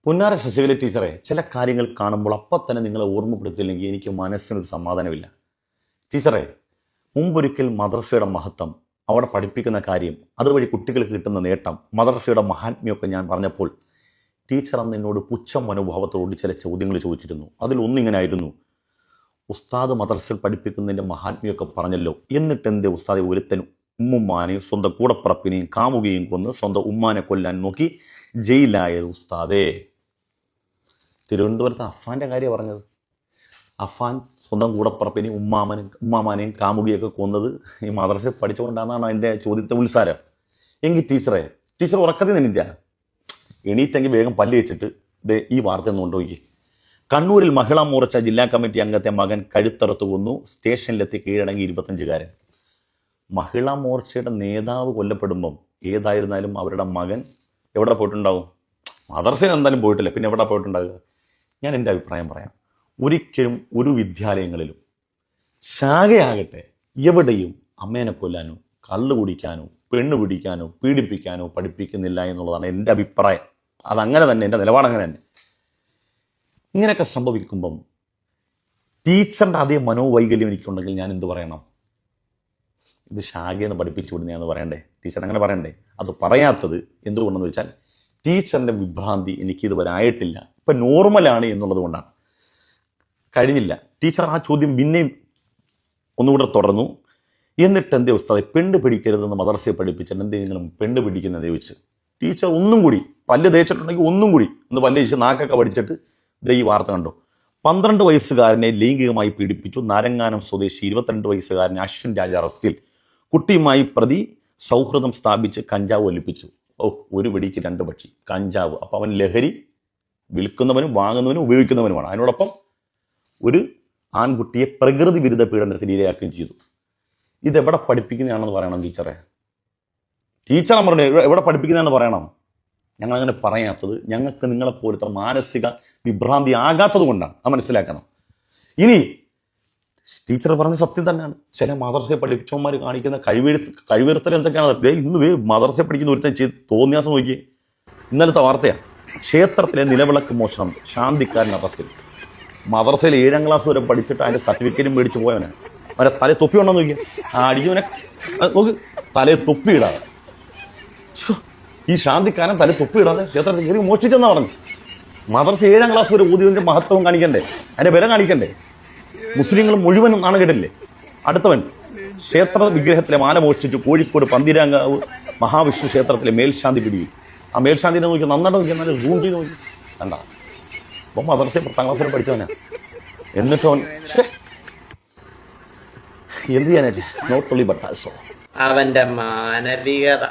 പുന്നാര ശശികല ടീച്ചറെ, ചില കാര്യങ്ങൾ കാണുമ്പോൾ അപ്പം തന്നെ നിങ്ങളെ ഓർമ്മപ്പെടുത്തില്ലെങ്കിൽ എനിക്ക് മനസ്സിനൊരു സമാധാനമില്ല. ടീച്ചറെ, മുമ്പൊരിക്കൽ മദ്രസയുടെ മഹത്വം, അവിടെ പഠിപ്പിക്കുന്ന കാര്യം, അതുവഴി കുട്ടികൾക്ക് കിട്ടുന്ന നേട്ടം, മദ്രസയുടെ മഹാത്മ്യമൊക്കെ ഞാൻ പറഞ്ഞപ്പോൾ ടീച്ചർ അന്ന് എന്നോട് പുച്ഛം മനോഭാവത്തോട് ചില ചോദ്യങ്ങൾ ചോദിച്ചിരുന്നു. അതിലൊന്നിങ്ങനായിരുന്നു, ഉസ്താദ് മദ്രസയിൽ പഠിപ്പിക്കുന്നതിൻ്റെ മഹാത്മ്യമൊക്കെ പറഞ്ഞല്ലോ, എന്നിട്ട് എന്തേ ഉസ്താദെ ഒരുത്തനും ഉമ്മുമ്മാനെയും സ്വന്തം കൂടപ്പറപ്പിനെയും കാമുകയും കൊന്ന് സ്വന്തം ഉമ്മാനെ കൊല്ലാൻ നോക്കി ജയിലായത് ഉസ്താദേ? തിരുവനന്തപുരത്ത് അഫാൻ്റെ കാര്യം പറഞ്ഞത്. അഫാൻ സ്വന്തം കൂടപ്പറപ്പിനെയും ഉമ്മാമാനെയും കാമുകിയൊക്കെ കൊന്നത് ഈ മദ്രസയിൽ പഠിച്ചുകൊണ്ടാണെന്നാണ് എൻ്റെ ചോദ്യത്തെ ഉത്സാരം. എങ്കിൽ ടീച്ചർ ഉറക്കത്തിൽ നിന്നില്ല, എണീറ്റെങ്കിൽ വേഗം പല്ല് വെച്ചിട്ട് ഈ വാർത്ത ഒന്ന് കൊണ്ടുപോയി. കണ്ണൂരിൽ മഹിളാ മോർച്ച ജില്ലാ കമ്മിറ്റി അംഗത്തെ മകൻ കഴുത്തറുത്ത് കൊന്നു, സ്റ്റേഷനിലെത്തി കീഴടങ്ങി 25-കാരൻ. മഹിളാ മോർച്ചയുടെ നേതാവ് കൊല്ലപ്പെടുമ്പം ഏതായിരുന്നാലും അവരുടെ മകൻ എവിടെ പോയിട്ടുണ്ടാവും? മദ്രസയിൽ എന്തായാലും പോയിട്ടില്ല, പിന്നെ എവിടെ പോയിട്ടുണ്ടാവുക? ഞാൻ എൻ്റെ അഭിപ്രായം പറയാം. ഒരിക്കലും ഒരു വിദ്യാലയങ്ങളിലും ശാഖയാകട്ടെ എവിടെയും അമ്മേനെ കൊല്ലാനോ കള്ളു കുടിക്കാനോ പെണ്ണ് പിടിക്കാനോ പീഡിപ്പിക്കാനോ പഠിപ്പിക്കുന്നില്ല എന്നുള്ളതാണ് എൻ്റെ അഭിപ്രായം. അതങ്ങനെ തന്നെ, എൻ്റെ നിലപാടങ്ങനെ തന്നെ. ഇങ്ങനെയൊക്കെ സംഭവിക്കുമ്പം ടീച്ചറിൻ്റെ അതേ മനോവൈകല്യം എനിക്കുണ്ടെങ്കിൽ ഞാൻ എന്ത് പറയണം? ഇത് ശാഖയെന്ന് പഠിപ്പിച്ചു വിടുന്നതെന്ന് പറയണ്ടേ? ടീച്ചർ അങ്ങനെ പറയണ്ടേ? അത് പറയാത്തത് എന്തുകൊണ്ടെന്ന് വെച്ചാൽ ടീച്ചറിൻ്റെ വിഭ്രാന്തി എനിക്കിതുവരെ ആയിട്ടില്ല, ഇപ്പം നോർമലാണ് എന്നുള്ളത് കൊണ്ടാണ്. കഴിഞ്ഞില്ല. ടീച്ചർ ആ ചോദ്യം പിന്നെയും ഒന്നുകൂടെ തുടർന്നു. എന്നിട്ട് എന്തേ ഉസ്താദെ പെണ്ണ് പിടിക്കരുതെന്ന് മദ്രസയെ പഠിപ്പിച്ചിട്ട് എന്തേ നിങ്ങളും പെണ്ണ് പിടിക്കുന്നത് ചോദിച്ചു. ടീച്ചർ ഒന്നും കൂടി പല്ല് തേച്ചിട്ടുണ്ടെങ്കിൽ ഒന്നും കൂടി ഒന്ന് പല്ല് തേച്ച് നാക്കൊക്കെ പഠിച്ചിട്ട് ഈ വാർത്ത കണ്ടു. 12 വയസ്സുകാരനെ ലൈംഗികമായി പീഡിപ്പിച്ചു. നാരങ്ങാനം സ്വദേശി 22 വയസ്സുകാരനെ അശ്വിൻ രാജ അറസ്റ്റിൽ. കുട്ടിയുമായി പ്രതി സൗഹൃദം സ്ഥാപിച്ച് കഞ്ചാവ് ഒലിപ്പിച്ചു. ഒരു വെടിക്ക് 2 പക്ഷി കഞ്ചാവ്. അപ്പം അവൻ ലഹരി വിൽക്കുന്നവനും വാങ്ങുന്നവനും ഉപയോഗിക്കുന്നവനുമാണ്. അതിനോടൊപ്പം ഒരു ആൺകുട്ടിയെ പ്രകൃതി വിരുദ്ധ പീഡനത്തിന് ഇരയാക്കുകയും ചെയ്തു. ഇതെവിടെ പഠിപ്പിക്കുന്നതാണെന്ന് പറയണം ടീച്ചറെ. ടീച്ചർ പറഞ്ഞു എവിടെ പഠിപ്പിക്കുന്നതാണെന്ന് പറയണം. ഞങ്ങളങ്ങനെ പറയാത്തത് ഞങ്ങൾക്ക് നിങ്ങളെപ്പോലത്തെ മാനസിക വിഭ്രാന്തി ആകാത്തത് കൊണ്ടാണ്. അത് മനസ്സിലാക്കണം. ഇനി ടീച്ചർ പറഞ്ഞ സത്യം തന്നെയാണ്. ചില മദ്രസയെ പഠിപ്പിച്ചവന്മാർ കാണിക്കുന്ന കഴിവെടുത്തൽ എന്തൊക്കെയാണ്? ഇന്ന് മദ്രസയെ പഠിക്കുന്ന ഒരുത്തൻ തോന്നിയാസം നോക്കി. ഇന്നലത്തെ വാർത്തയാണ്. ക്ഷേത്രത്തിലെ നിലവിളക്ക് മോഷണം, ശാന്തിക്കാരൻ അറസ്റ്റിൽ. മദ്രസയിൽ 7ാം ക്ലാസ് വരെ പഠിച്ചിട്ട് അതിൻ്റെ സർട്ടിഫിക്കറ്റും മേടിച്ച് പോയവനാണ്. അവരെ തലേ തൊപ്പി ഉണ്ടെന്ന് നോക്കിയാൽ അടിച്ചവനെ നോക്ക്, തലേ തൊപ്പി ഇടാതെ. ഈ ശാന്തിക്കാരൻ തലേ തൊപ്പി ഇടാതെ ക്ഷേത്രത്തിൽ കയറി മോഷ്ടിച്ചെന്നാ പറഞ്ഞു. മദ്രസ 7ാം ക്ലാസ് വരെ ഊതിയതിൻ്റെ മഹത്വം കാണിക്കണ്ടേ? അതിൻ്റെ വില കാണിക്കണ്ടേ? മുസ്ലിങ്ങൾ മുഴുവനും നാണകേടില്ലേ? അടുത്തവൻ ക്ഷേത്ര വിഗ്രഹത്തിലെ മാല മോഷ്ടിച്ചു കോഴിക്കോട് പന്തിരാങ്കാവ് മഹാവിഷ്ണു ക്ഷേത്രത്തിലെ മേൽശാന്തി പിടിയിൽ. ആ മേൽശാന്തിനെ നോക്കി നന്നായിട്ട് നോക്കി, എന്നാലും സൂം ചെയ്ത് നോക്കി കണ്ട. അപ്പം മദ്രസയിൽ 10ാം ക്ലാസ് വരെ പഠിച്ചവനാ. എന്നിട്ട് അവൻ എന്ത് ചെയ്യാനായിട്ട് നോട്ട് ഓൺലി ബട്ട് ആൽസോ അവന്റെ മാനവികത.